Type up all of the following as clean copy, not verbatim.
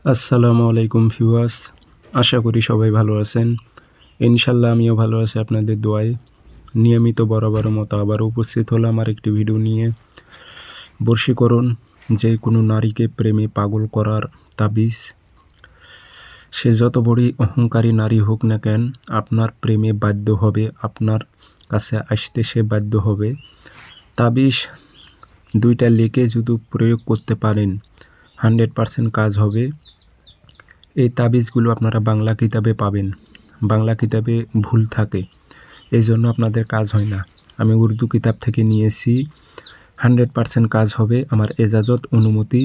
আসসালামু আলাইকুম ভিউয়ার্স, আশা করি সবাই ভালো আছেন। ইনশাল্লাহ আমিও ভালো আছি আপনাদের দোয়ায়। নিয়মিত বরাবরের মতো আবারও উপস্থিত হলাম আর একটি ভিডিও নিয়ে। বশীকরণ, যে কোনো নারীকে প্রেমে পাগল করার তাবিজ। সে যত বড়ই অহংকারী নারী হোক না কেন, আপনার প্রেমে বাধ্য হবে, আপনার কাছে আসতে সে বাধ্য হবে। তাবিজ দুইটা লিখে যদি প্রয়োগ করতে পারেন 100% কাজ হবে। এই তাবিজগুলো আপনারা বাংলা কিতাবে পাবেন, বাংলা কিতাবে ভুল থাকে, এই জন্য আপনাদের কাজ হয় না। আমি উর্দু কিতাব থেকে নিয়েছি, 100% কাজ হবে। আমার এজাজত অনুমতি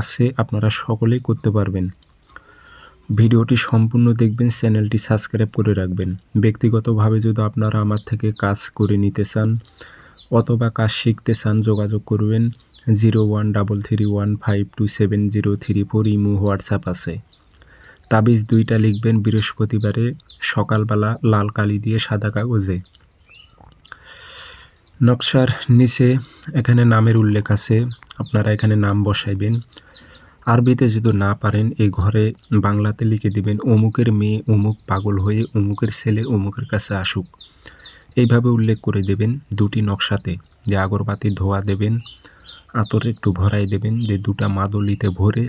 আছে, আপনারা সকলেই করতে পারবেন। ভিডিওটি সম্পূর্ণ দেখবেন, চ্যানেলটি সাবস্ক্রাইব করে রাখবেন। ব্যক্তিগতভাবে যদি আপনারা আমার থেকে কাজ করে নিতে চান অথবা কাজ শিখতে চান, যোগাযোগ করবেন 0133152703 ইমো হোয়াটসঅ্যাপ আছে। তাবিজ দুইটা লিখবেন বৃহস্পতিবারে সকালবেলা লাল কালি দিয়ে সাদা কাগজে। নকশার নিচে এখানে নামের উল্লেখ আছে, আপনারা এখানে নাম বসাইবেন। আরবিতে যদি না পারেন এই ঘরে বাংলাতে লিখে দিবেন, অমুকের মেয়ে অমুক পাগল হয়ে অমুকের ছেলে অমুকের কাছে আসুক। এইভাবে উল্লেখ করে দেবেন দুটি নকশাতে। যে আগরবাতি ধোয়া দেবেন, আতর একটু ভরাই দেবেন, যে দুটা মাদলিতে ভরে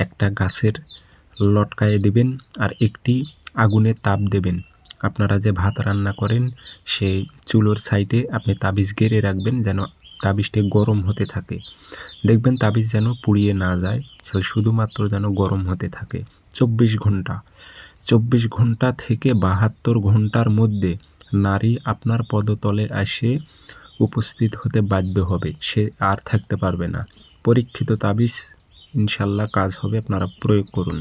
একটা গাছের লটকায়ে দেবেন আর একটি আগুনের তাপ দেবেন। আপনারা যে ভাত রান্না করেন সেই চুলোর সাইডে আপনি তাবিজ গেড়ে রাখবেন, যেন তাবিজটি গরম হতে থাকে। দেখবেন তাবিজ যেন পুড়িয়ে না যায়, সে শুধুমাত্র যেন গরম হতে থাকে। 24 ঘন্টা থেকে 72 ঘন্টার মধ্যে নারী আপনার পদতলে এসে উপস্থিত হতে বাধ্য হবে, সে আর থাকতে পারবে না। পরীক্ষিত তাবিজ, ইনশাল্লাহ কাজ হবে, আপনারা প্রয়োগ করুন।